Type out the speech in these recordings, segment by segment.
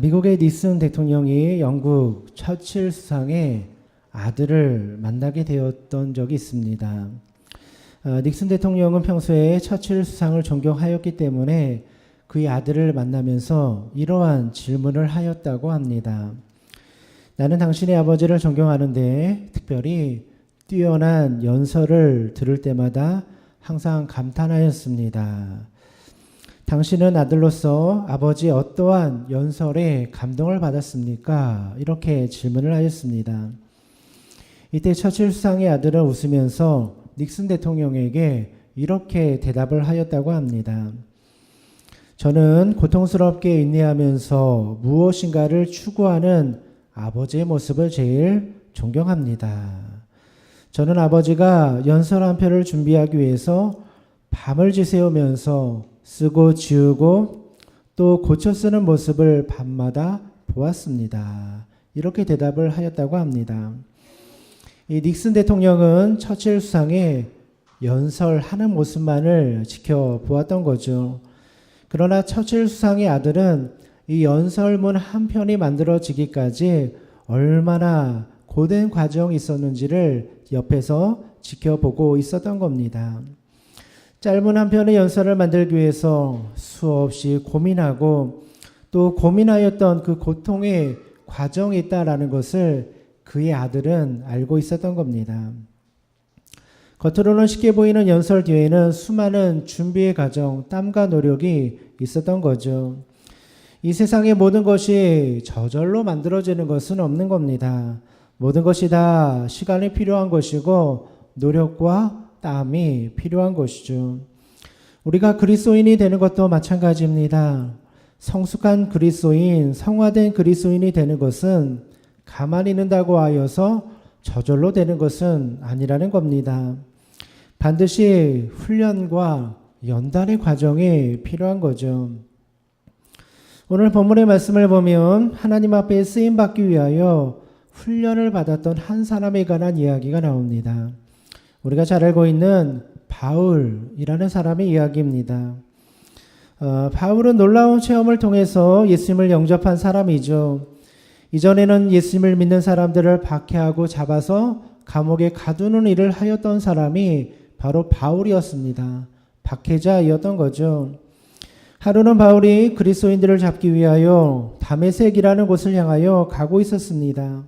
미국의 닉슨 대통령이 영국 처칠 수상의 아들을 만나게 되었던 적이 있습니다. 닉슨 대통령은 평소에 처칠 수상을 존경하였기 때문에 그의 아들을 만나면서 이러한 질문을 하였다고 합니다. 나는 당신의 아버지를 존경하는데 특별히 뛰어난 연설을 들을 때마다 항상 감탄하였습니다. 당신은 아들로서 아버지의 어떠한 연설에 감동을 받았습니까? 이렇게 질문을 하였습니다. 이때 처칠 수상의 아들은 웃으면서 닉슨 대통령에게 이렇게 대답을 하였다고 합니다. 저는 고통스럽게 인내하면서 무엇인가를 추구하는 아버지의 모습을 제일 존경합니다. 저는 아버지가 연설 한 편을 준비하기 위해서 밤을 지새우면서 쓰고 지우고 또 고쳐 쓰는 모습을 밤마다 보았습니다. 이렇게 대답을 하였다고 합니다. 이 닉슨 대통령은 처칠 수상의 연설하는 모습만을 지켜보았던 거죠. 그러나 처칠 수상의 아들은 이 연설문 한 편이 만들어지기까지 얼마나 고된 과정이 있었는지를 옆에서 지켜보고 있었던 겁니다. 짧은 한 편의 연설을 만들기 위해서 수없이 고민하고 또 고민하였던 그 고통의 과정이 있다라는 것을 그의 아들은 알고 있었던 겁니다. 겉으로는 쉽게 보이는 연설 뒤에는 수많은 준비의 과정, 땀과 노력이 있었던 거죠. 이 세상의 모든 것이 저절로 만들어지는 것은 없는 겁니다. 모든 것이 다 시간이 필요한 것이고 노력과 땀이 필요한 것이죠. 우리가 그리스도인이 되는 것도 마찬가지입니다. 성숙한 그리스도인, 성화된 그리스도인이 되는 것은 가만히 있는다고 하여서 저절로 되는 것은 아니라는 겁니다. 반드시 훈련과 연단의 과정이 필요한 거죠. 오늘 본문의 말씀을 보면 하나님 앞에 쓰임받기 위하여 훈련을 받았던 한 사람에 관한 이야기가 나옵니다. 우리가 잘 알고 있는 바울이라는 사람의 이야기입니다. 바울은 놀라운 체험을 통해서 예수님을 영접한 사람이죠. 이전에는 예수님을 믿는 사람들을 박해하고 잡아서 감옥에 가두는 일을 하였던 사람이 바로 바울이었습니다. 박해자이었던 거죠. 하루는 바울이 그리스도인들을 잡기 위하여 다메섹이라는 곳을 향하여 가고 있었습니다.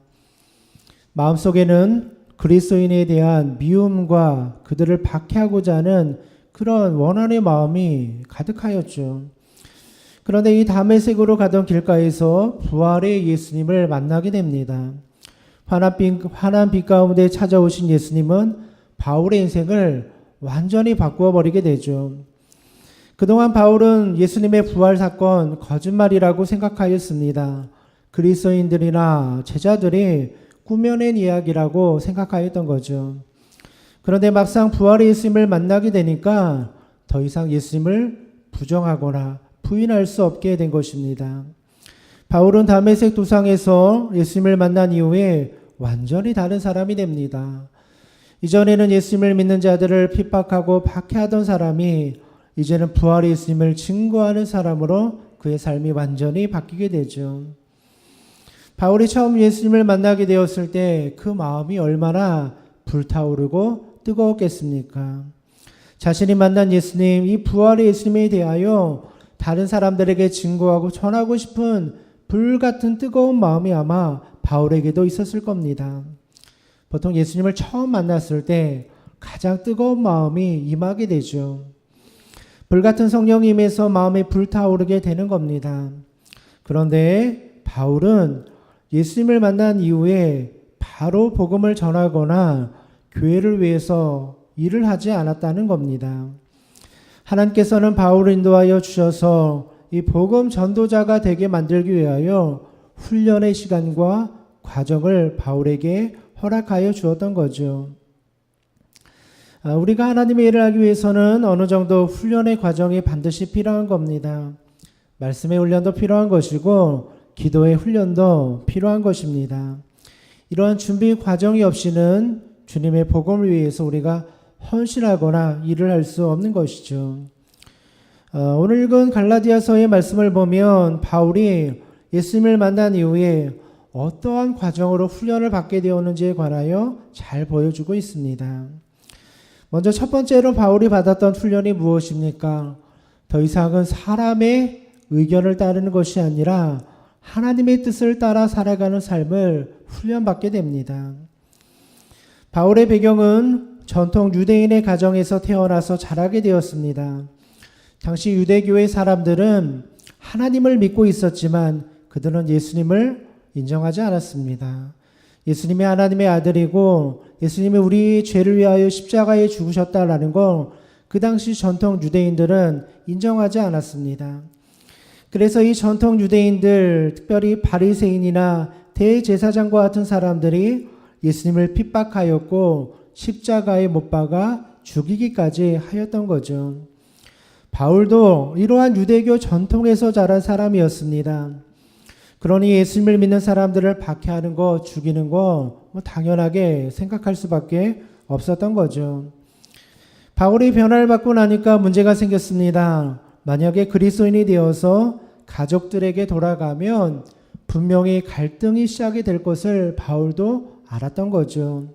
마음속에는 그리스도인에 대한 미움과 그들을 박해하고자 하는 그런 원한의 마음이 가득하였죠. 그런데 이 다메섹으로 가던 길가에서 부활의 예수님을 만나게 됩니다. 환한 빛 가운데 찾아오신 예수님은 바울의 인생을 완전히 바꾸어 버리게 되죠. 그동안 바울은 예수님의 부활 사건 거짓말이라고 생각하였습니다. 그리스도인들이나 제자들이 꾸며낸 이야기라고 생각하였던 거죠. 그런데 막상 부활의 예수님을 만나게 되니까 더 이상 예수님을 부정하거나 부인할 수 없게 된 것입니다. 바울은 다메섹 도상에서 예수님을 만난 이후에 완전히 다른 사람이 됩니다. 이전에는 예수님을 믿는 자들을 핍박하고 박해하던 사람이 이제는 부활의 예수님을 증거하는 사람으로 그의 삶이 완전히 바뀌게 되죠. 바울이 처음 예수님을 만나게 되었을 때 그 마음이 얼마나 불타오르고 뜨거웠겠습니까? 자신이 만난 예수님, 이 부활의 예수님에 대하여 다른 사람들에게 증거하고 전하고 싶은 불같은 뜨거운 마음이 아마 바울에게도 있었을 겁니다. 보통 예수님을 처음 만났을 때 가장 뜨거운 마음이 임하게 되죠. 불같은 성령이 임해서 마음이 불타오르게 되는 겁니다. 그런데 바울은 예수님을 만난 이후에 바로 복음을 전하거나 교회를 위해서 일을 하지 않았다는 겁니다. 하나님께서는 바울을 인도하여 주셔서 이 복음 전도자가 되게 만들기 위하여 훈련의 시간과 과정을 바울에게 허락하여 주었던 거죠. 우리가 하나님의 일을 하기 위해서는 어느 정도 훈련의 과정이 반드시 필요한 겁니다. 말씀의 훈련도 필요한 것이고 기도의 훈련도 필요한 것입니다. 이러한 준비 과정이 없이는 주님의 복음을 위해서 우리가 헌신하거나 일을 할 수 없는 것이죠. 오늘 읽은 갈라디아서의 말씀을 보면 바울이 예수님을 만난 이후에 어떠한 과정으로 훈련을 받게 되었는지에 관하여 잘 보여주고 있습니다. 먼저 첫 번째로 바울이 받았던 훈련이 무엇입니까? 더 이상은 사람의 의견을 따르는 것이 아니라 하나님의 뜻을 따라 살아가는 삶을 훈련받게 됩니다. 바울의 배경은 전통 유대인의 가정에서 태어나서 자라게 되었습니다. 당시 유대교의 사람들은 하나님을 믿고 있었지만 그들은 예수님을 인정하지 않았습니다. 예수님이 하나님의 아들이고 예수님이 우리 죄를 위하여 십자가에 죽으셨다라는 걸 그 당시 전통 유대인들은 인정하지 않았습니다. 그래서 이 전통 유대인들, 특별히 바리새인이나 대제사장과 같은 사람들이 예수님을 핍박하였고 십자가에 못 박아 죽이기까지 하였던 거죠. 바울도 이러한 유대교 전통에서 자란 사람이었습니다. 그러니 예수님을 믿는 사람들을 박해하는 거, 죽이는 거 당연하게 생각할 수밖에 없었던 거죠. 바울이 변화를 받고 나니까 문제가 생겼습니다. 만약에 그리스도인이 되어서 가족들에게 돌아가면 분명히 갈등이 시작이 될 것을 바울도 알았던 거죠.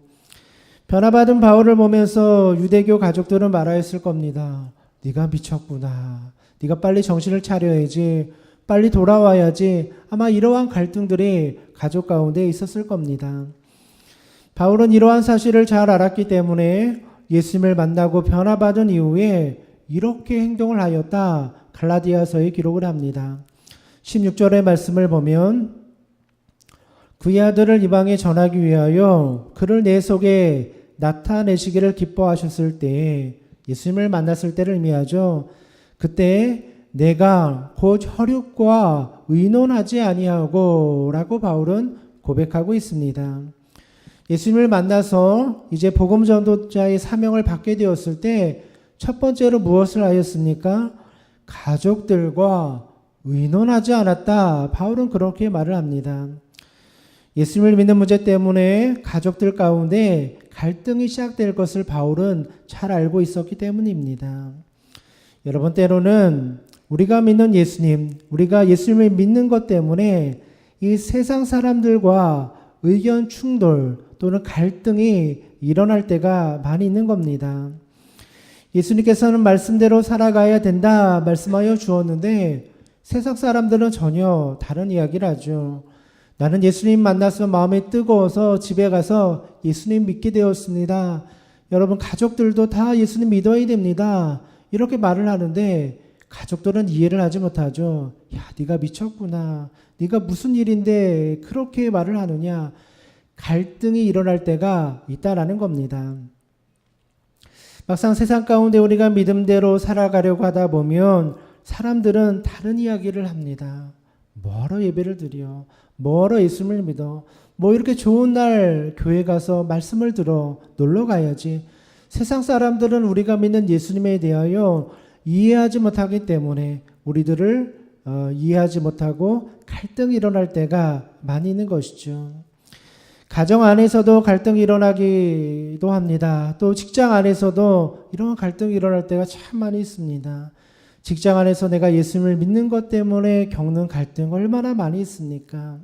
변화받은 바울을 보면서 유대교 가족들은 말하였을 겁니다. 네가 미쳤구나. 네가 빨리 정신을 차려야지. 빨리 돌아와야지. 아마 이러한 갈등들이 가족 가운데 있었을 겁니다. 바울은 이러한 사실을 잘 알았기 때문에 예수님을 만나고 변화받은 이후에 이렇게 행동을 하였다. 갈라디아서에 기록을 합니다. 16절의 말씀을 보면 그의 아들을 이방에 전하기 위하여 그를 내 속에 나타내시기를 기뻐하셨을 때에 예수님을 만났을 때를 의미하죠. 그때 내가 곧 혈육과 의논하지 아니하고 라고 바울은 고백하고 있습니다. 예수님을 만나서 이제 복음 전도자의 사명을 받게 되었을 때 첫 번째로 무엇을 하였습니까? 가족들과 의논하지 않았다. 바울은 그렇게 말을 합니다. 예수님을 믿는 문제 때문에 가족들 가운데 갈등이 시작될 것을 바울은 잘 알고 있었기 때문입니다. 여러분, 때로는 우리가 믿는 예수님, 우리가 예수님을 믿는 것 때문에 이 세상 사람들과 의견 충돌 또는 갈등이 일어날 때가 많이 있는 겁니다. 예수님께서는 말씀대로 살아가야 된다 말씀하여 주었는데 세상 사람들은 전혀 다른 이야기를 하죠. 나는 예수님 만나서 마음이 뜨거워서 집에 가서 예수님 믿게 되었습니다. 여러분, 가족들도 다 예수님 믿어야 됩니다. 이렇게 말을 하는데 가족들은 이해를 하지 못하죠. 야, 네가 미쳤구나. 네가 무슨 일인데 그렇게 말을 하느냐. 갈등이 일어날 때가 있다라는 겁니다. 막상 세상 가운데 우리가 믿음대로 살아가려고 하다 보면 사람들은 다른 이야기를 합니다. 뭐하러 예배를 드려? 뭐하러 예수님을 믿어? 뭐 이렇게 좋은 날 교회 가서 말씀을 들어 놀러 가야지. 세상 사람들은 우리가 믿는 예수님에 대하여 이해하지 못하기 때문에 우리들을 이해하지 못하고 갈등이 일어날 때가 많이 있는 것이죠. 가정 안에서도 갈등이 일어나기도 합니다. 또 직장 안에서도 이런 갈등이 일어날 때가 참 많이 있습니다. 직장 안에서 내가 예수님을 믿는 것 때문에 겪는 갈등 얼마나 많이 있습니까?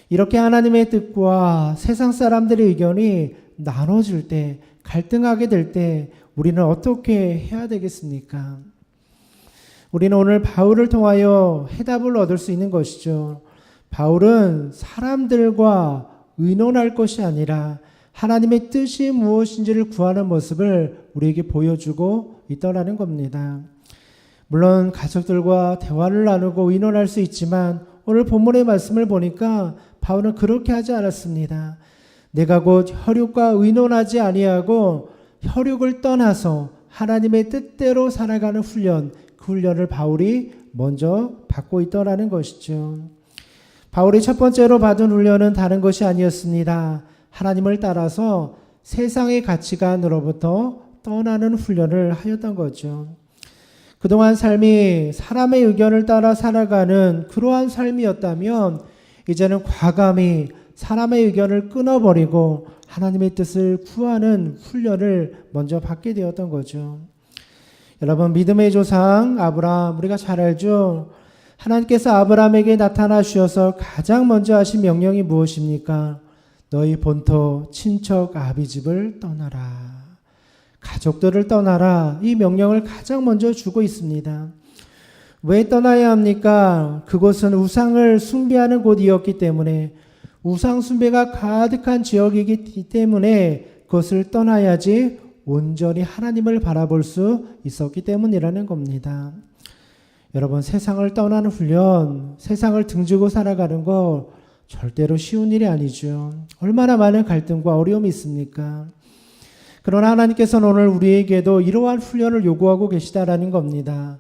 이렇게 하나님의 뜻과 세상 사람들의 의견이 나눠질 때, 갈등하게 될 때 우리는 어떻게 해야 되겠습니까? 우리는 오늘 바울을 통하여 해답을 얻을 수 있는 것이죠. 바울은 사람들과 의논할 것이 아니라 하나님의 뜻이 무엇인지를 구하는 모습을 우리에게 보여주고 있더라는 겁니다. 물론 가족들과 대화를 나누고 의논할 수 있지만 오늘 본문의 말씀을 보니까 바울은 그렇게 하지 않았습니다. 내가 곧 혈육과 의논하지 아니하고 혈육을 떠나서 하나님의 뜻대로 살아가는 훈련, 그 훈련을 바울이 먼저 받고 있더라는 것이죠. 바울이 첫 번째로 받은 훈련은 다른 것이 아니었습니다. 하나님을 따라서 세상의 가치관으로부터 떠나는 훈련을 하였던 거죠. 그동안 삶이 사람의 의견을 따라 살아가는 그러한 삶이었다면 이제는 과감히 사람의 의견을 끊어버리고 하나님의 뜻을 구하는 훈련을 먼저 받게 되었던 거죠. 여러분, 믿음의 조상 아브라함, 우리가 잘 알죠? 하나님께서 아브라함에게 나타나 주셔서 가장 먼저 하신 명령이 무엇입니까? 너희 본토 친척 아비 집을 떠나라. 가족들을 떠나라. 이 명령을 가장 먼저 주고 있습니다. 왜 떠나야 합니까? 그곳은 우상을 숭배하는 곳이었기 때문에, 우상 숭배가 가득한 지역이기 때문에 그것을 떠나야지 온전히 하나님을 바라볼 수 있었기 때문이라는 겁니다. 여러분, 세상을 떠나는 훈련, 세상을 등지고 살아가는 거 절대로 쉬운 일이 아니죠. 얼마나 많은 갈등과 어려움이 있습니까? 그러나 하나님께서는 오늘 우리에게도 이러한 훈련을 요구하고 계시다라는 겁니다.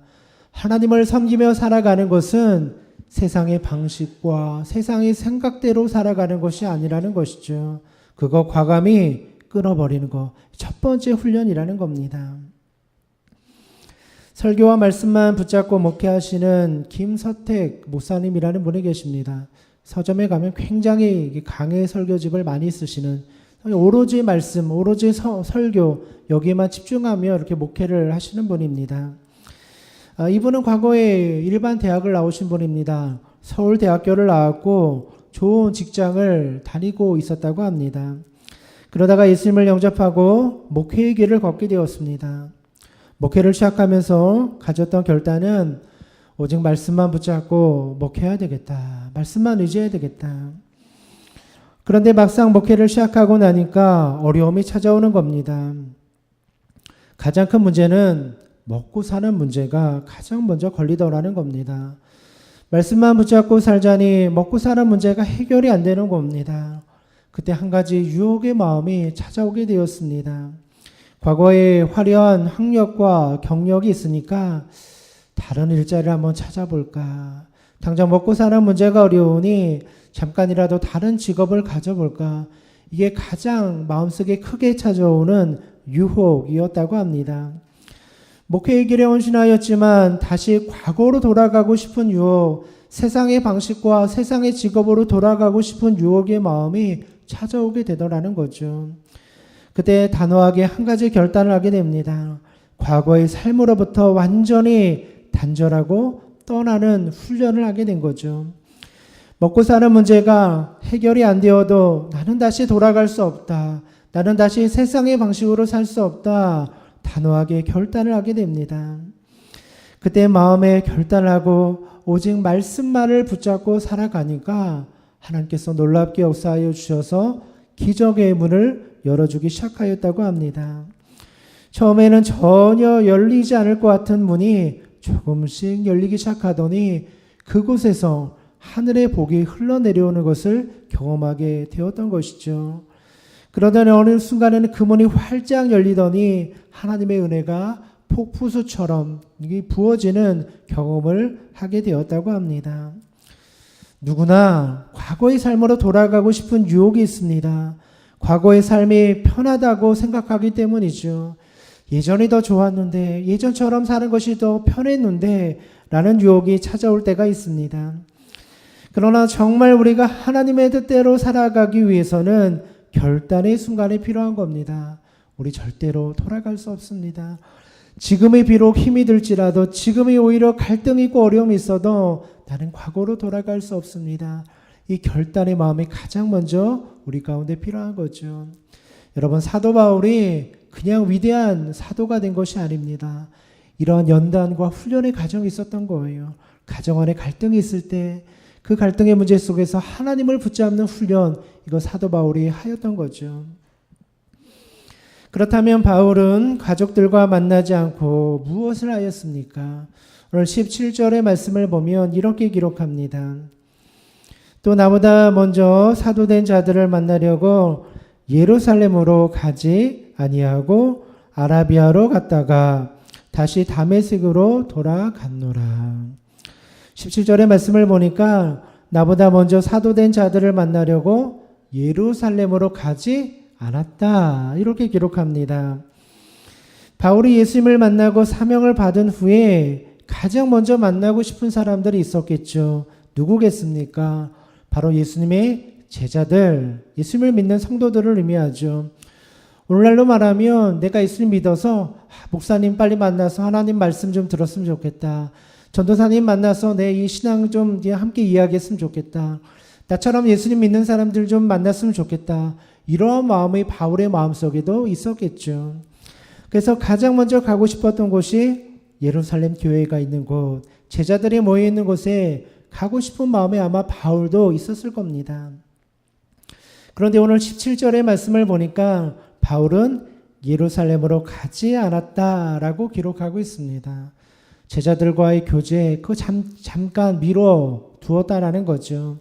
하나님을 섬기며 살아가는 것은 세상의 방식과 세상의 생각대로 살아가는 것이 아니라는 것이죠. 그거 과감히 끊어버리는 거, 첫 번째 훈련이라는 겁니다. 설교와 말씀만 붙잡고 목회하시는 김서택 목사님이라는 분이 계십니다. 서점에 가면 굉장히 강의 설교집을 많이 쓰시는, 오로지 말씀, 오로지 설교, 여기에만 집중하며 이렇게 목회를 하시는 분입니다. 이분은 과거에 일반 대학을 나오신 분입니다. 서울대학교를 나왔고 좋은 직장을 다니고 있었다고 합니다. 그러다가 예수님을 영접하고 목회의 길을 걷게 되었습니다. 목회를 시작하면서 가졌던 결단은 오직 말씀만 붙잡고 목회해야 되겠다. 말씀만 의지해야 되겠다. 그런데 막상 목회를 시작하고 나니까 어려움이 찾아오는 겁니다. 가장 큰 문제는 먹고 사는 문제가 가장 먼저 걸리더라는 겁니다. 말씀만 붙잡고 살자니 먹고 사는 문제가 해결이 안 되는 겁니다. 그때 한 가지 유혹의 마음이 찾아오게 되었습니다. 과거에 화려한 학력과 경력이 있으니까 다른 일자리를 한번 찾아볼까. 당장 먹고 사는 문제가 어려우니 잠깐이라도 다른 직업을 가져볼까. 이게 가장 마음속에 크게 찾아오는 유혹이었다고 합니다. 목회의 길에 헌신하였지만 다시 과거로 돌아가고 싶은 유혹, 세상의 방식과 세상의 직업으로 돌아가고 싶은 유혹의 마음이 찾아오게 되더라는 거죠. 그때 단호하게 한 가지 결단을 하게 됩니다. 과거의 삶으로부터 완전히 단절하고 떠나는 훈련을 하게 된 거죠. 먹고 사는 문제가 해결이 안 되어도 나는 다시 돌아갈 수 없다. 나는 다시 세상의 방식으로 살 수 없다. 단호하게 결단을 하게 됩니다. 그때 마음에 결단을 하고 오직 말씀만을 붙잡고 살아가니까 하나님께서 놀랍게 역사하여 주셔서 기적의 문을 열어주기 시작하였다고 합니다. 처음에는 전혀 열리지 않을 것 같은 문이 조금씩 열리기 시작하더니 그곳에서 하늘의 복이 흘러내려오는 것을 경험하게 되었던 것이죠. 그러더니 어느 순간에는 그 문이 활짝 열리더니 하나님의 은혜가 폭포수처럼 부어지는 경험을 하게 되었다고 합니다. 누구나 과거의 삶으로 돌아가고 싶은 유혹이 있습니다. 과거의 삶이 편하다고 생각하기 때문이죠. 예전이 더 좋았는데, 예전처럼 사는 것이 더 편했는데 라는 유혹이 찾아올 때가 있습니다. 그러나 정말 우리가 하나님의 뜻대로 살아가기 위해서는 결단의 순간이 필요한 겁니다. 우리 절대로 돌아갈 수 없습니다. 지금이 비록 힘이 들지라도, 지금이 오히려 갈등이 있고 어려움이 있어도 나는 과거로 돌아갈 수 없습니다. 이 결단의 마음이 가장 먼저 우리 가운데 필요한 거죠. 여러분, 사도 바울이 그냥 위대한 사도가 된 것이 아닙니다. 이러한 연단과 훈련의 과정이 있었던 거예요. 가정 안에 갈등이 있을 때 그 갈등의 문제 속에서 하나님을 붙잡는 훈련, 이거 사도 바울이 하였던 거죠. 그렇다면 바울은 가족들과 만나지 않고 무엇을 하였습니까? 오늘 17절의 말씀을 보면 이렇게 기록합니다. 또 나보다 먼저 사도된 자들을 만나려고 예루살렘으로 가지 아니하고 아라비아로 갔다가 다시 다메섹으로 돌아갔노라. 17절의 말씀을 보니까 나보다 먼저 사도된 자들을 만나려고 예루살렘으로 가지 않았다. 이렇게 기록합니다. 바울이 예수님을 만나고 사명을 받은 후에 가장 먼저 만나고 싶은 사람들이 있었겠죠. 누구겠습니까? 바로 예수님의 제자들, 예수님을 믿는 성도들을 의미하죠. 오늘날로 말하면 내가 예수님 믿어서 목사님 빨리 만나서 하나님 말씀 좀 들었으면 좋겠다. 전도사님 만나서 내 이 신앙 좀 함께 이야기했으면 좋겠다. 나처럼 예수님 믿는 사람들 좀 만났으면 좋겠다. 이러한 마음이 바울의 마음속에도 있었겠죠. 그래서 가장 먼저 가고 싶었던 곳이 예루살렘 교회가 있는 곳, 제자들이 모여 있는 곳에 가고 싶은 마음에 아마 바울도 있었을 겁니다. 그런데 오늘 17절의 말씀을 보니까 바울은 예루살렘으로 가지 않았다라고 기록하고 있습니다. 제자들과의 교제, 잠깐 미뤄 두었다라는 거죠.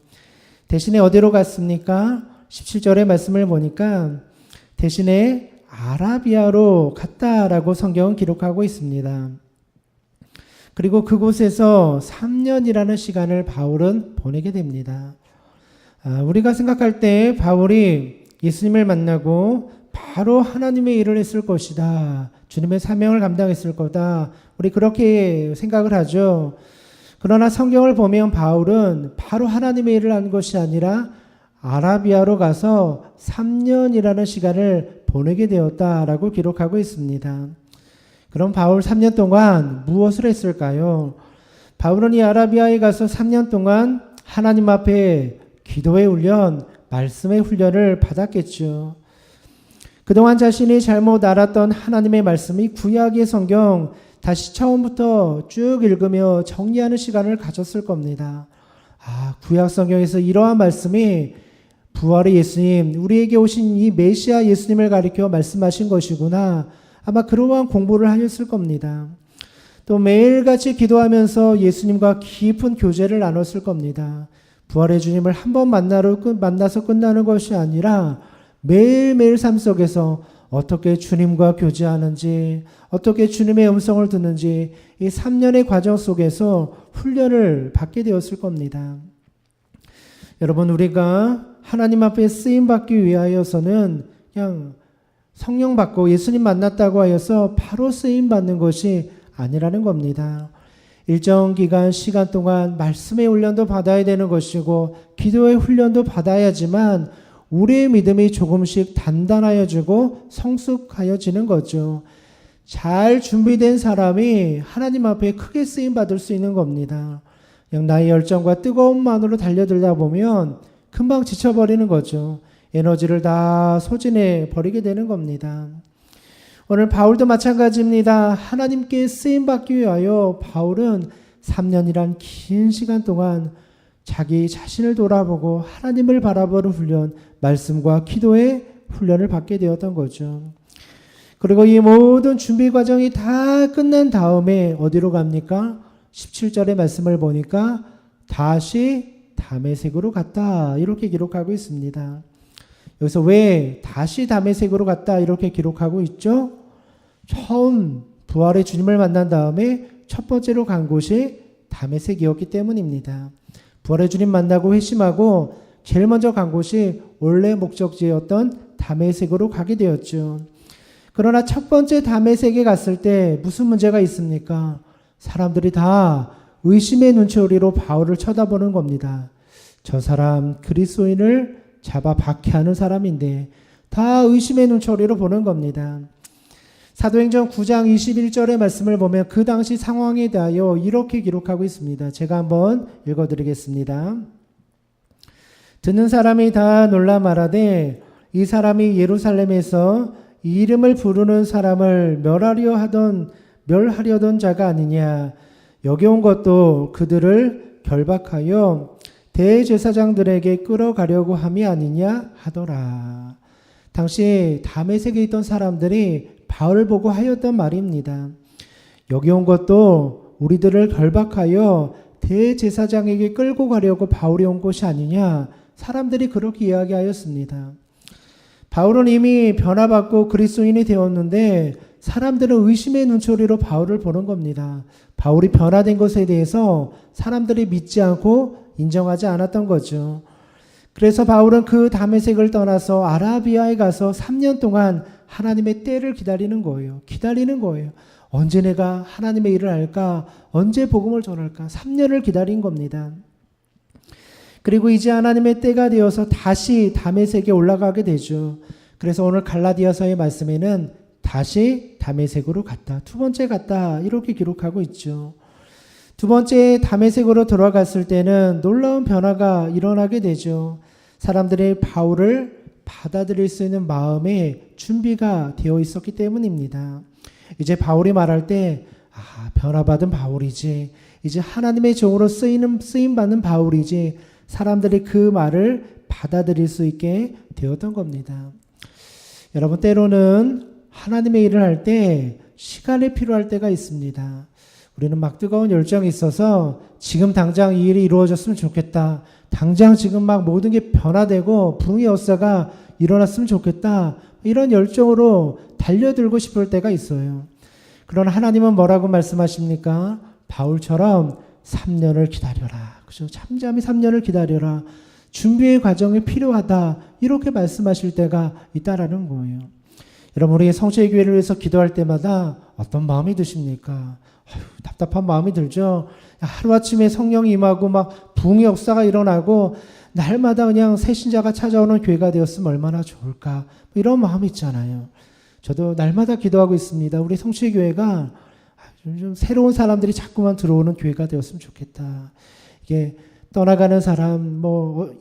대신에 어디로 갔습니까? 17절의 말씀을 보니까 대신에 아라비아로 갔다라고 성경은 기록하고 있습니다. 그리고 그곳에서 3년이라는 시간을 바울은 보내게 됩니다. 우리가 생각할 때 바울이 예수님을 만나고 바로 하나님의 일을 했을 것이다. 주님의 사명을 감당했을 거다. 우리 그렇게 생각을 하죠. 그러나 성경을 보면 바울은 바로 하나님의 일을 한 것이 아니라 아라비아로 가서 3년이라는 시간을 보내게 되었다라고 기록하고 있습니다. 그럼 바울 3년 동안 무엇을 했을까요? 바울은 이 아라비아에 가서 3년 동안 하나님 앞에 기도의 훈련, 말씀의 훈련을 받았겠죠. 그동안 자신이 잘못 알았던 하나님의 말씀이 구약의 성경 다시 처음부터 쭉 읽으며 정리하는 시간을 가졌을 겁니다. 구약 성경에서 이러한 말씀이 부활의 예수님, 우리에게 오신 이 메시아 예수님을 가리켜 말씀하신 것이구나. 아마 그러한 공부를 하셨을 겁니다. 또 매일같이 기도하면서 예수님과 깊은 교제를 나눴을 겁니다. 부활의 주님을 한 번 만나서 끝나는 것이 아니라 매일매일 삶 속에서 어떻게 주님과 교제하는지, 어떻게 주님의 음성을 듣는지 이 3년의 과정 속에서 훈련을 받게 되었을 겁니다. 여러분, 우리가 하나님 앞에 쓰임받기 위하여서는 그냥 성령 받고 예수님 만났다고 하여서 바로 쓰임받는 것이 아니라는 겁니다. 일정 기간, 시간 동안 말씀의 훈련도 받아야 되는 것이고 기도의 훈련도 받아야지만 우리의 믿음이 조금씩 단단하여지고 성숙하여지는 거죠. 잘 준비된 사람이 하나님 앞에 크게 쓰임받을 수 있는 겁니다. 그냥 나의 열정과 뜨거움만으로 달려들다 보면 금방 지쳐버리는 거죠. 에너지를 다 소진해 버리게 되는 겁니다. 오늘 바울도 마찬가지입니다. 하나님께 쓰임받기 위하여 바울은 3년이란 긴 시간 동안 자기 자신을 돌아보고 하나님을 바라보는 훈련, 말씀과 기도의 훈련을 받게 되었던 거죠. 그리고 이 모든 준비 과정이 다 끝난 다음에 어디로 갑니까? 17절의 말씀을 보니까 다시 다메섹으로 갔다 이렇게 기록하고 있습니다. 여기서 왜 다시 다메섹으로 갔다 이렇게 기록하고 있죠? 처음 부활의 주님을 만난 다음에 첫 번째로 간 곳이 다메섹이었기 때문입니다. 부활의 주님 만나고 회심하고 제일 먼저 간 곳이 원래 목적지였던 다메섹으로 가게 되었죠. 그러나 첫 번째 다메섹에 갔을 때 무슨 문제가 있습니까? 사람들이 다 의심의 눈초리로 바울을 쳐다보는 겁니다. 저 사람 그리스도인을 잡아 박해하는 사람인데 다 의심의 눈초리로 보는 겁니다. 사도행전 9장 21절의 말씀을 보면 그 당시 상황에 대하여 이렇게 기록하고 있습니다. 제가 한번 읽어드리겠습니다. 듣는 사람이 다 놀라 말하되 이 사람이 예루살렘에서 이 이름을 부르는 사람을 멸하려던 자가 아니냐. 여기 온 것도 그들을 결박하여 대제사장들에게 끌어가려고 함이 아니냐 하더라. 당시 다메섹에 있던 사람들이 바울을 보고 하였던 말입니다. 여기 온 것도 우리들을 결박하여 대제사장에게 끌고 가려고 바울이 온 것이 아니냐. 사람들이 그렇게 이야기하였습니다. 바울은 이미 변화받고 그리스도인이 되었는데 사람들은 의심의 눈초리로 바울을 보는 겁니다. 바울이 변화된 것에 대해서 사람들이 믿지 않고 인정하지 않았던 거죠. 그래서 바울은 그 다메섹을 떠나서 아라비아에 가서 3년 동안 하나님의 때를 기다리는 거예요. 언제 내가 하나님의 일을 할까? 언제 복음을 전할까? 3년을 기다린 겁니다. 그리고 이제 하나님의 때가 되어서 다시 다메섹에 올라가게 되죠. 그래서 오늘 갈라디아서의 말씀에는 다시 다메섹으로 갔다. 두 번째 갔다. 이렇게 기록하고 있죠. 두 번째 다메섹으로 들어갔을 때는 놀라운 변화가 일어나게 되죠. 사람들이 바울을 받아들일 수 있는 마음의 준비가 되어 있었기 때문입니다. 이제 바울이 말할 때 변화받은 바울이지, 이제 하나님의 종으로 쓰임받는 바울이지, 사람들이 그 말을 받아들일 수 있게 되었던 겁니다. 여러분, 때로는 하나님의 일을 할 때 시간이 필요할 때가 있습니다. 우리는 막 뜨거운 열정이 있어서 지금 당장 이 일이 이루어졌으면 좋겠다. 당장 지금 막 모든 게 변화되고 부흥의 역사가 일어났으면 좋겠다. 이런 열정으로 달려들고 싶을 때가 있어요. 그러나 하나님은 뭐라고 말씀하십니까? 바울처럼 3년을 기다려라. 그죠? 잠잠히 3년을 기다려라. 준비의 과정이 필요하다. 이렇게 말씀하실 때가 있다라는 거예요. 여러분, 우리 성취의 교회를 위해서 기도할 때마다 어떤 마음이 드십니까? 답답한 마음이 들죠. 하루아침에 성령이 임하고 막 부흥의 역사가 일어나고 날마다 그냥 새 신자가 찾아오는 교회가 되었으면 얼마나 좋을까, 이런 마음이 있잖아요. 저도 날마다 기도하고 있습니다. 우리 성취의 교회가 좀 새로운 사람들이 자꾸만 들어오는 교회가 되었으면 좋겠다. 이게 떠나가는 사람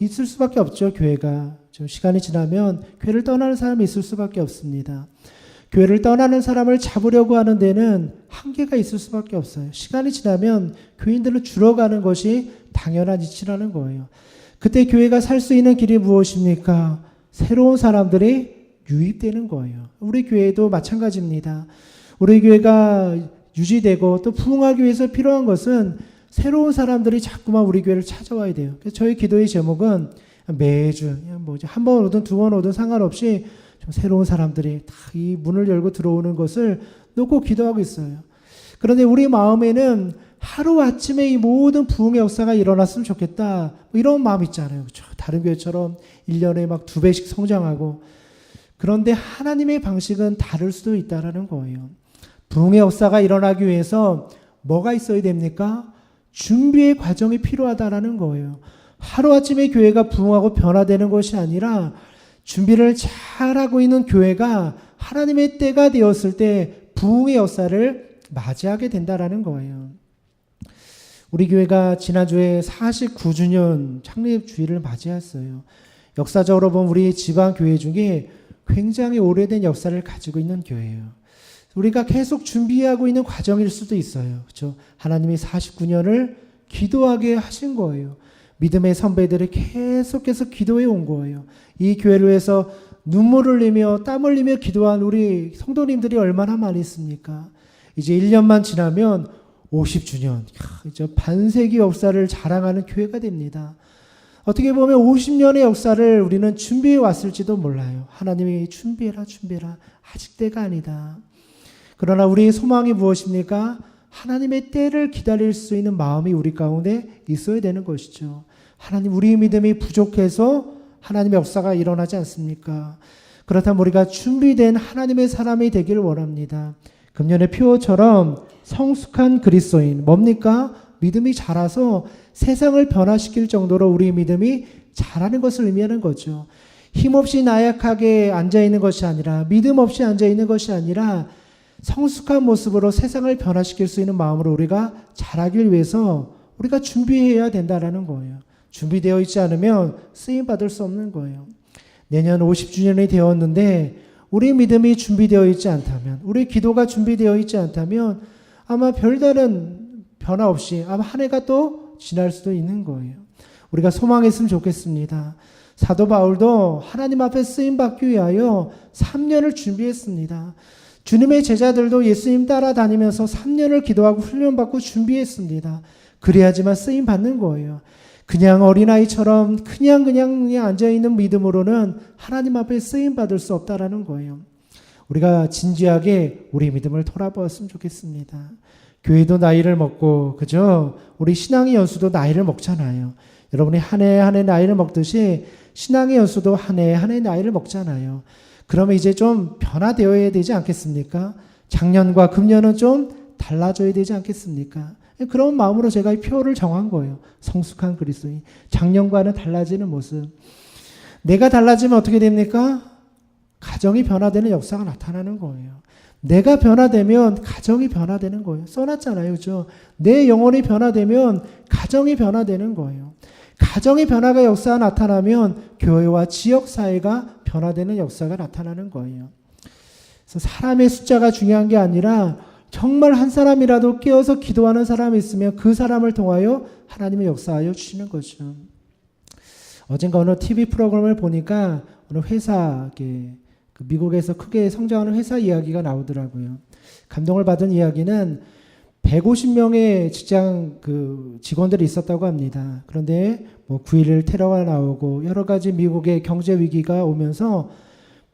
있을 수밖에 없죠. 교회가 좀 시간이 지나면 교회를 떠나는 사람이 있을 수밖에 없습니다. 교회를 떠나는 사람을 잡으려고 하는 데는 한계가 있을 수밖에 없어요. 시간이 지나면 교인들은 줄어가는 것이 당연한 이치라는 거예요. 그때 교회가 살 수 있는 길이 무엇입니까? 새로운 사람들이 유입되는 거예요. 우리 교회도 마찬가지입니다. 우리 교회가 유지되고 또 부흥하기 위해서 필요한 것은 새로운 사람들이 자꾸만 우리 교회를 찾아와야 돼요. 그래서 저희 기도의 제목은 매주 한 번 오든 두 번 오든 상관없이 좀 새로운 사람들이 다 이 문을 열고 들어오는 것을 놓고 기도하고 있어요. 그런데 우리 마음에는 하루아침에 이 모든 부흥의 역사가 일어났으면 좋겠다, 이런 마음 있잖아요. 그렇죠? 다른 교회처럼 1년에 막 2배씩 성장하고. 그런데 하나님의 방식은 다를 수도 있다라는 거예요. 부흥의 역사가 일어나기 위해서 뭐가 있어야 됩니까? 준비의 과정이 필요하다라는 거예요. 하루아침에 교회가 부흥하고 변화되는 것이 아니라 준비를 잘하고 있는 교회가 하나님의 때가 되었을 때 부흥의 역사를 맞이하게 된다라는 거예요. 우리 교회가 지난주에 49주년 창립 주일을 맞이했어요. 역사적으로 보면 우리 지방 교회 중에 굉장히 오래된 역사를 가지고 있는 교회예요. 우리가 계속 준비하고 있는 과정일 수도 있어요. 그렇죠? 하나님이 49년을 기도하게 하신 거예요. 믿음의 선배들이 계속해서 기도해 온 거예요. 이 교회를 위해서 눈물을 흘리며 땀 흘리며 기도한 우리 성도님들이 얼마나 많이 있습니까? 이제 1년만 지나면 50주년, 이제 반세기 역사를 자랑하는 교회가 됩니다. 어떻게 보면 50년의 역사를 우리는 준비해 왔을지도 몰라요. 하나님이 준비해라, 준비해라. 아직 때가 아니다. 그러나 우리의 소망이 무엇입니까? 하나님의 때를 기다릴 수 있는 마음이 우리 가운데 있어야 되는 것이죠. 하나님, 우리의 믿음이 부족해서 하나님의 역사가 일어나지 않습니까? 그렇다면 우리가 준비된 하나님의 사람이 되기를 원합니다. 금년의 표어처럼 성숙한 그리스도인, 뭡니까? 믿음이 자라서 세상을 변화시킬 정도로 우리의 믿음이 자라는 것을 의미하는 거죠. 힘없이 나약하게 앉아있는 것이 아니라, 믿음 없이 앉아있는 것이 아니라 성숙한 모습으로 세상을 변화시킬 수 있는 마음으로 우리가 자라길 위해서 우리가 준비해야 된다라는 거예요. 준비되어 있지 않으면 쓰임받을 수 없는 거예요. 내년 50주년이 되었는데 우리 믿음이 준비되어 있지 않다면, 우리 기도가 준비되어 있지 않다면 아마 별다른 변화 없이 아마 한 해가 또 지날 수도 있는 거예요. 우리가 소망했으면 좋겠습니다. 사도 바울도 하나님 앞에 쓰임받기 위하여 3년을 준비했습니다. 주님의 제자들도 예수님 따라다니면서 3년을 기도하고 훈련받고 준비했습니다. 그래야지만 쓰임받는 거예요. 그냥 어린아이처럼 그냥 앉아있는 믿음으로는 하나님 앞에 쓰임받을 수 없다라는 거예요. 우리가 진지하게 우리 믿음을 돌아보았으면 좋겠습니다. 교회도 나이를 먹고, 그죠? 우리 신앙의 연수도 나이를 먹잖아요. 여러분이 한 해 한 해 나이를 먹듯이 신앙의 연수도 한 해 한 해 나이를 먹잖아요. 그러면 이제 좀 변화되어야 되지 않겠습니까? 작년과 금년은 좀 달라져야 되지 않겠습니까? 그런 마음으로 제가 이 표를 정한 거예요. 성숙한 그리스도인. 작년과는 달라지는 모습. 내가 달라지면 어떻게 됩니까? 가정이 변화되는 역사가 나타나는 거예요. 내가 변화되면 가정이 변화되는 거예요. 써놨잖아요. 그죠? 내 영혼이 변화되면 가정이 변화되는 거예요. 가정의 변화가 역사가 나타나면 교회와 지역사회가 변화되는 역사가 나타나는 거예요. 그래서 사람의 숫자가 중요한 게 아니라 정말 한 사람이라도 깨어서 기도하는 사람이 있으면 그 사람을 통하여 하나님의 역사하여 주시는 거죠. 어젠가 어느 TV 프로그램을 보니까 어느 회사, 미국에서 크게 성장하는 회사 이야기가 나오더라고요. 감동을 받은 이야기는 150명의 직장 직원들이 있었다고 합니다. 그런데 9.11 테러가 나오고 여러 가지 미국의 경제 위기가 오면서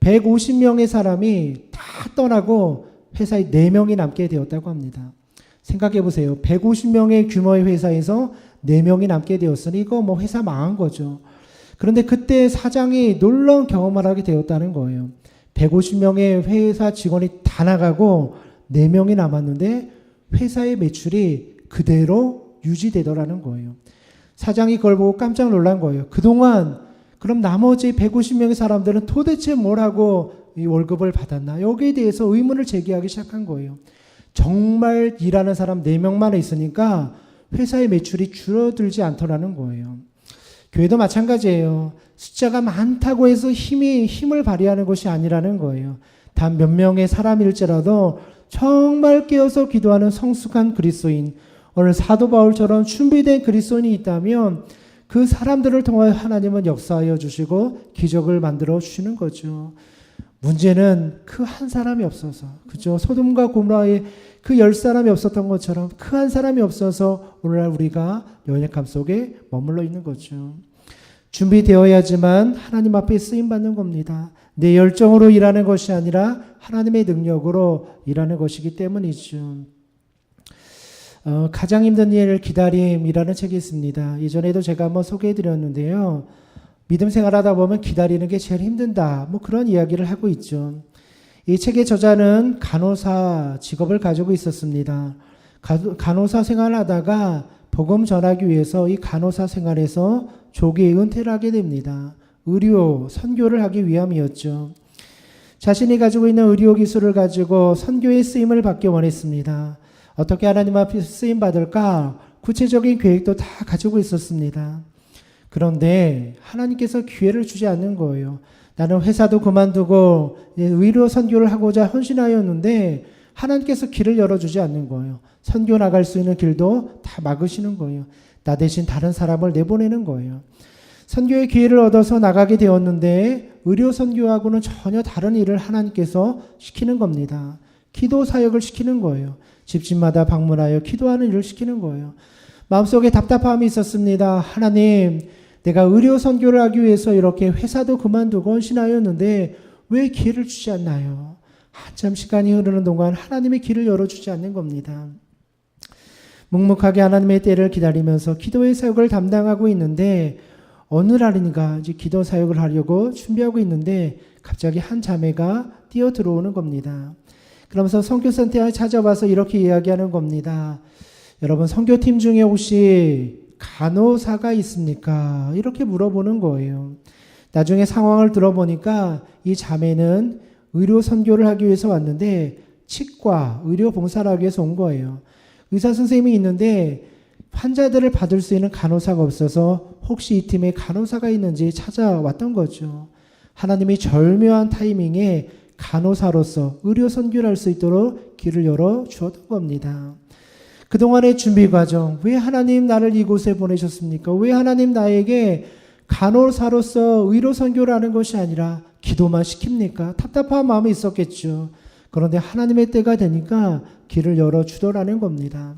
150명의 사람이 다 떠나고 회사에 4명이 남게 되었다고 합니다. 생각해 보세요. 150명의 규모의 회사에서 4명이 남게 되었으니 이거 회사 망한 거죠. 그런데 그때 사장이 놀라운 경험을 하게 되었다는 거예요. 150명의 회사 직원이 다 나가고 4명이 남았는데 회사의 매출이 그대로 유지되더라는 거예요. 사장이 그걸 보고 깜짝 놀란 거예요. 그동안 그럼 나머지 150명의 사람들은 도대체 뭘 하고 이 월급을 받았나? 여기에 대해서 의문을 제기하기 시작한 거예요. 정말 일하는 사람 4명만 있으니까 회사의 매출이 줄어들지 않더라는 거예요. 교회도 마찬가지예요. 숫자가 많다고 해서 힘을 발휘하는 것이 아니라는 거예요. 단 몇 명의 사람일지라도 정말 깨어서 기도하는 성숙한 그리스도인, 오늘 사도 바울처럼 준비된 그리스도인이 있다면 그 사람들을 통하여 하나님은 역사하여 주시고 기적을 만들어 주시는 거죠. 문제는 그 한 사람이 없어서, 그죠? 소돔과 고모라에 그 10사람이 없었던 것처럼 그 한 사람이 없어서 오늘날 우리가 연약함 속에 머물러 있는 거죠. 준비되어야지만 하나님 앞에 쓰임받는 겁니다. 내 열정으로 일하는 것이 아니라 하나님의 능력으로 일하는 것이기 때문이죠. 가장 힘든 일 기다림이라는 책이 있습니다. 예전에도 제가 한번 소개해드렸는데요. 믿음 생활하다 보면 기다리는 게 제일 힘든다. 그런 이야기를 하고 있죠. 이 책의 저자는 간호사 직업을 가지고 있었습니다. 간호사 생활을 하다가 복음 전하기 위해서 이 간호사 생활에서 조기 은퇴를 하게 됩니다. 의료, 선교를 하기 위함이었죠. 자신이 가지고 있는 의료 기술을 가지고 선교의 쓰임을 받기 원했습니다. 어떻게 하나님 앞에 쓰임 받을까? 구체적인 계획도 다 가지고 있었습니다. 그런데 하나님께서 기회를 주지 않는 거예요. 나는 회사도 그만두고 의료 선교를 하고자 헌신하였는데 하나님께서 길을 열어주지 않는 거예요. 선교 나갈 수 있는 길도 다 막으시는 거예요. 나 대신 다른 사람을 내보내는 거예요. 선교의 기회를 얻어서 나가게 되었는데 의료 선교하고는 전혀 다른 일을 하나님께서 시키는 겁니다. 기도 사역을 시키는 거예요. 집집마다 방문하여 기도하는 일을 시키는 거예요. 마음속에 답답함이 있었습니다. 하나님, 내가 의료 선교를 하기 위해서 이렇게 회사도 그만두고 헌신하였는데 왜 기회를 주지 않나요? 한참 시간이 흐르는 동안 하나님의 길을 열어주지 않는 겁니다. 묵묵하게 하나님의 때를 기다리면서 기도의 사역을 담당하고 있는데 어느 날인가 이제 기도 사역을 하려고 준비하고 있는데 갑자기 한 자매가 뛰어 들어오는 겁니다. 그러면서 선교센터에 찾아와서 이렇게 이야기하는 겁니다. 여러분, 선교팀 중에 혹시 간호사가 있습니까? 이렇게 물어보는 거예요. 나중에 상황을 들어보니까 이 자매는 의료 선교를 하기 위해서 왔는데 치과, 의료 봉사를 하기 위해서 온 거예요. 의사 선생님이 있는데 환자들을 받을 수 있는 간호사가 없어서 혹시 이 팀에 간호사가 있는지 찾아왔던 거죠. 하나님이 절묘한 타이밍에 간호사로서 의료 선교를 할 수 있도록 길을 열어 주었던 겁니다. 그동안의 준비 과정, 왜 하나님 나를 이곳에 보내셨습니까? 왜 하나님 나에게 간호사로서 의료 선교를 하는 것이 아니라 기도만 시킵니까? 답답한 마음이 있었겠죠. 그런데 하나님의 때가 되니까 길을 열어주더라는 겁니다.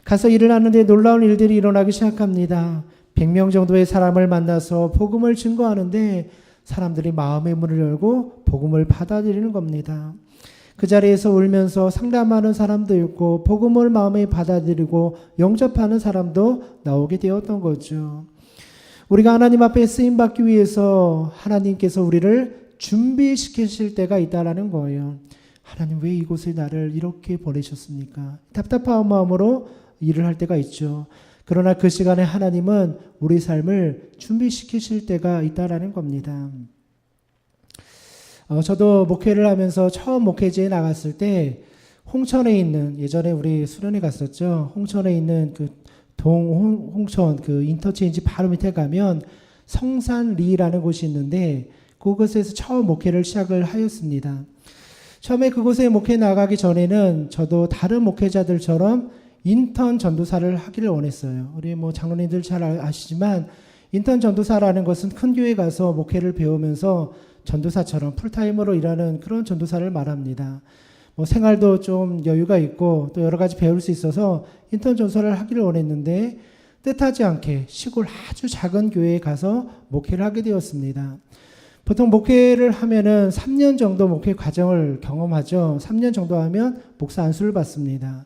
가서 일을 하는데 놀라운 일들이 일어나기 시작합니다. 100명 정도의 사람을 만나서 복음을 증거하는데 사람들이 마음의 문을 열고 복음을 받아들이는 겁니다. 그 자리에서 울면서 상담하는 사람도 있고 복음을 마음에 받아들이고 영접하는 사람도 나오게 되었던 거죠. 우리가 하나님 앞에 쓰임받기 위해서 하나님께서 우리를 준비시키실 때가 있다라는 거예요. 하나님, 왜 이곳에 나를 이렇게 보내셨습니까? 답답한 마음으로 일을 할 때가 있죠. 그러나 그 시간에 하나님은 우리 삶을 준비시키실 때가 있다라는 겁니다. 저도 목회를 하면서 처음 목회지에 나갔을 때 홍천에 있는, 예전에 우리 수련회 갔었죠. 홍천에 있는 그 홍천 그 인터체인지 바로 밑에 가면 성산리라는 곳이 있는데 그곳에서 처음 목회를 시작을 하였습니다. 처음에 그곳에 목회 나가기 전에는 저도 다른 목회자들처럼 인턴 전도사를 하기를 원했어요. 우리 뭐 장로님들 잘 아시지만 인턴 전도사라는 것은 큰 교회 가서 목회를 배우면서 전도사처럼 풀타임으로 일하는 그런 전도사를 말합니다. 뭐 생활도 좀 여유가 있고 또 여러 가지 배울 수 있어서 인턴 전도사를 하기를 원했는데 뜻하지 않게 시골 아주 작은 교회에 가서 목회를 하게 되었습니다. 보통 목회를 하면은 3년 정도 목회 과정을 경험하죠. 3년 정도 하면 목사 안수를 받습니다.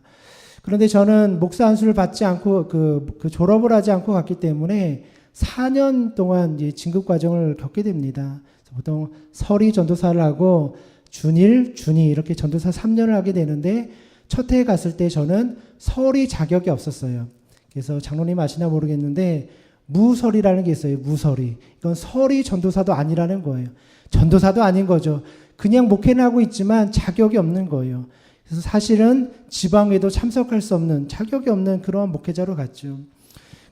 그런데 저는 목사 안수를 받지 않고 그 졸업을 하지 않고 갔기 때문에 4년 동안 이제 진급 과정을 겪게 됩니다. 보통 서리 전도사를 하고 준일, 준이 이렇게 전도사 3년을 하게 되는데 첫 해에 갔을 때 저는 서리 자격이 없었어요. 그래서 장로님 아시나 모르겠는데 무서리라는 게 있어요. 무서리. 이건 서리 전도사도 아니라는 거예요. 전도사도 아닌 거죠. 그냥 목회는 하고 있지만 자격이 없는 거예요. 그래서 사실은 지방회도 참석할 수 없는 자격이 없는 그런 목회자로 갔죠.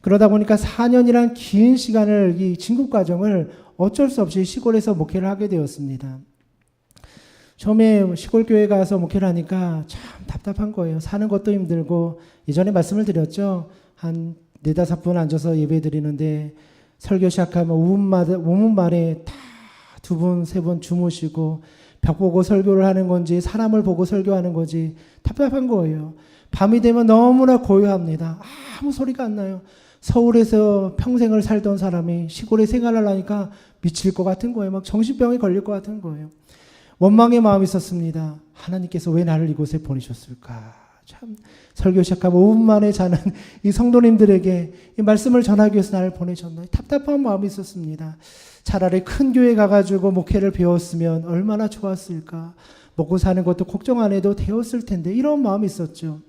그러다 보니까 4년이란 긴 시간을 이 진급 과정을 어쩔 수 없이 시골에서 목회를 하게 되었습니다. 처음에 시골 교회 가서 목회를 하니까 참 답답한 거예요. 사는 것도 힘들고 예전에 말씀을 드렸죠. 한 4-5분 앉아서 예배 드리는데 설교 시작하면 5분 만에 다 2분, 3분 주무시고 벽 보고 설교를 하는 건지 사람을 보고 설교하는 건지 답답한 거예요. 밤이 되면 너무나 고요합니다. 아무 소리가 안 나요. 서울에서 평생을 살던 사람이 시골에 생활을 하니까 미칠 것 같은 거예요. 막 정신병에 걸릴 것 같은 거예요. 원망의 마음이 있었습니다. 하나님께서 왜 나를 이곳에 보내셨을까? 참 설교 시작하면 5분 만에 자는 이 성도님들에게 이 말씀을 전하기 위해서 나를 보내셨나? 답답한 마음이 있었습니다. 차라리 큰 교회 가가지고 목회를 배웠으면 얼마나 좋았을까? 먹고 사는 것도 걱정 안 해도 되었을 텐데 이런 마음이 있었죠.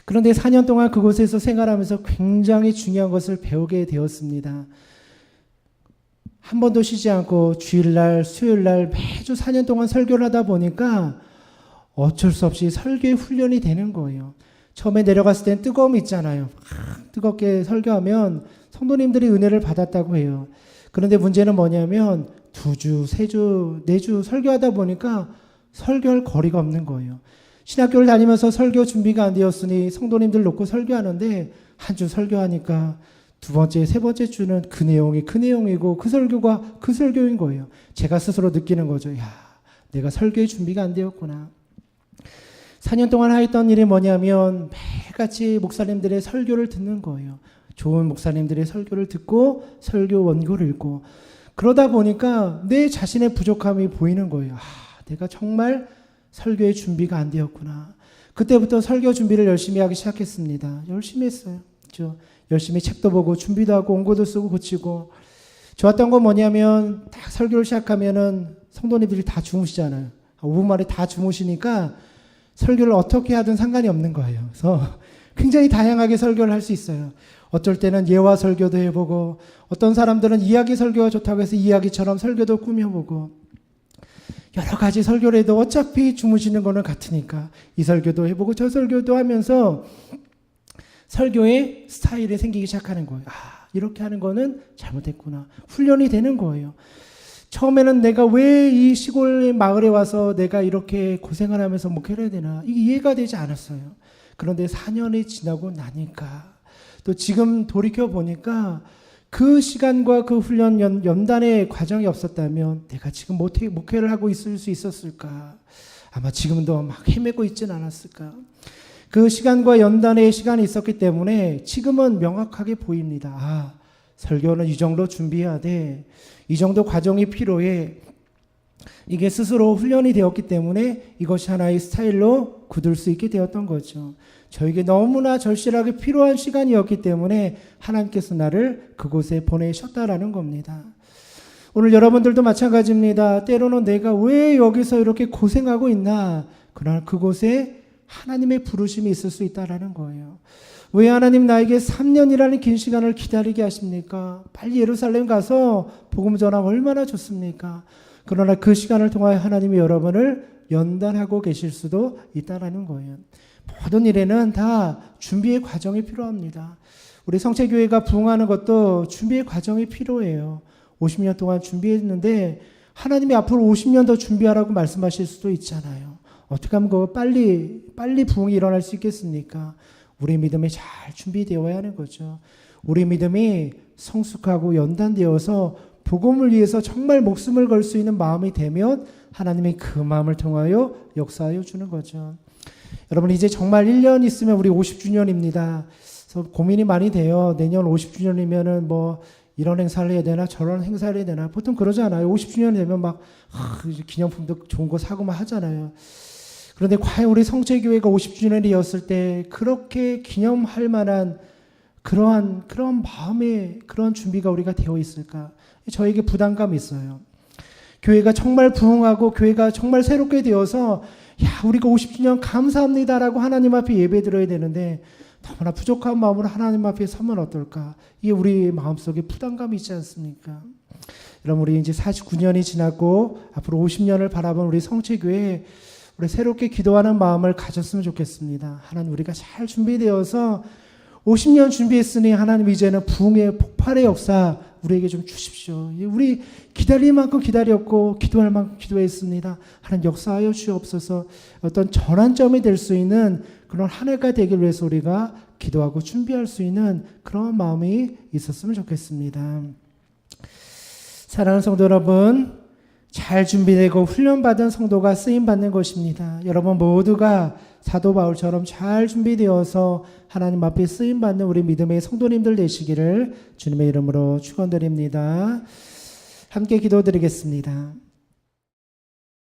그런데 4년 동안 그곳에서 생활하면서 굉장히 중요한 것을 배우게 되었습니다. 한 번도 쉬지 않고 주일날, 수요일날 매주 4년 동안 설교를 하다 보니까 어쩔 수 없이 설교의 훈련이 되는 거예요. 처음에 내려갔을 땐 뜨거움이 있잖아요. 뜨겁게 설교하면 성도님들이 은혜를 받았다고 해요. 그런데 문제는 뭐냐면 2주, 3주, 4주 설교하다 보니까 설교할 거리가 없는 거예요. 신학교를 다니면서 설교 준비가 안 되었으니 성도님들 놓고 설교하는데 한 주 설교하니까 2번째, 3번째 주는 그 내용이고 그 설교가 그 설교인 거예요. 제가 스스로 느끼는 거죠. 야, 내가 설교의 준비가 안 되었구나. 4년 동안 하였던 일이 뭐냐면 매일같이 목사님들의 설교를 듣는 거예요. 좋은 목사님들의 설교를 듣고 설교 원고를 읽고 그러다 보니까 내 자신의 부족함이 보이는 거예요. 내가 정말 설교의 준비가 안 되었구나. 그때부터 설교 준비를 열심히 하기 시작했습니다. 열심히 했어요. 그렇죠? 열심히 책도 보고 준비도 하고 원고도 쓰고 고치고 좋았던 건 뭐냐면 딱 설교를 시작하면은 성도님들이 다 주무시잖아요. 5분 만에 다 주무시니까 설교를 어떻게 하든 상관이 없는 거예요. 그래서 굉장히 다양하게 설교를 할 수 있어요. 어쩔 때는 예화 설교도 해보고 어떤 사람들은 이야기 설교가 좋다고 해서 이야기처럼 설교도 꾸며보고 여러 가지 설교를 해도 어차피 주무시는 거는 같으니까 이 설교도 해보고 저 설교도 하면서 설교의 스타일이 생기기 시작하는 거예요. 이렇게 하는 거는 잘못했구나. 훈련이 되는 거예요. 처음에는 내가 왜 이 시골 마을에 와서 내가 이렇게 고생을 하면서 목회를 해야 되나 이게 이해가 되지 않았어요. 그런데 4년이 지나고 나니까 또 지금 돌이켜 보니까 그 시간과 그 훈련 연단의 과정이 없었다면 내가 지금 목회를 하고 있을 수 있었을까? 아마 지금도 막 헤매고 있진 않았을까? 그 시간과 연단의 시간이 있었기 때문에 지금은 명확하게 보입니다. 설교는 이 정도 준비해야 돼. 이 정도 과정이 필요해. 이게 스스로 훈련이 되었기 때문에 이것이 하나의 스타일로 굳을 수 있게 되었던 거죠. 저에게 너무나 절실하게 필요한 시간이었기 때문에 하나님께서 나를 그곳에 보내셨다라는 겁니다. 오늘 여러분들도 마찬가지입니다. 때로는 내가 왜 여기서 이렇게 고생하고 있나? 그러나 그곳에 하나님의 부르심이 있을 수 있다라는 거예요. 왜 하나님 나에게 3년이라는 긴 시간을 기다리게 하십니까? 빨리 예루살렘 가서 복음 전하면 얼마나 좋습니까? 그러나 그 시간을 통하여 하나님이 여러분을 연단하고 계실 수도 있다라는 거예요. 모든 일에는 다 준비의 과정이 필요합니다. 우리 성체교회가 부흥하는 것도 준비의 과정이 필요해요. 50년 동안 준비했는데 하나님이 앞으로 50년 더 준비하라고 말씀하실 수도 있잖아요. 어떻게 하면 그거 빨리 부흥이 일어날 수 있겠습니까? 우리 믿음이 잘 준비되어야 하는 거죠. 우리 믿음이 성숙하고 연단되어서 복음을 위해서 정말 목숨을 걸 수 있는 마음이 되면 하나님이 그 마음을 통하여 역사하여 주는 거죠. 여러분 이제 정말 1년 있으면 우리 50주년입니다. 그래서 고민이 많이 돼요. 내년 50주년이면은 뭐 이런 행사를 해야 되나 저런 행사를 해야 되나 보통 그러지 않아요. 50주년 되면 막 기념품도 좋은 거 사고 막 하잖아요. 그런데 과연 우리 성체교회가 50주년이었을 때 그렇게 기념할 만한 그런 마음의 그런 준비가 우리가 되어 있을까? 저에게 부담감이 있어요. 교회가 정말 부흥하고 교회가 정말 새롭게 되어서 우리가 50주년 감사합니다라고 하나님 앞에 예배 드려야 되는데 너무나 부족한 마음으로 하나님 앞에 서면 어떨까? 이게 우리 마음속에 부담감이 있지 않습니까? 여러분 우리 이제 49년이 지나고 앞으로 50년을 바라본 우리 성체교회 우리 새롭게 기도하는 마음을 가졌으면 좋겠습니다. 하나님 우리가 잘 준비되어서 50년 준비했으니 하나님 이제는 부흥의 폭발의 역사 우리에게 좀 주십시오. 우리 기다릴 만큼 기다렸고 기도할 만큼 기도했습니다. 하나님 역사하여 주옵소서. 어떤 전환점이 될 수 있는 그런 한 해가 되길 위해서 우리가 기도하고 준비할 수 있는 그런 마음이 있었으면 좋겠습니다. 사랑하는 성도 여러분, 잘 준비되고 훈련받은 성도가 쓰임받는 것입니다. 여러분 모두가 사도 바울처럼 잘 준비되어서 하나님 앞에 쓰임받는 우리 믿음의 성도님들 되시기를 주님의 이름으로 축원드립니다. 함께 기도드리겠습니다.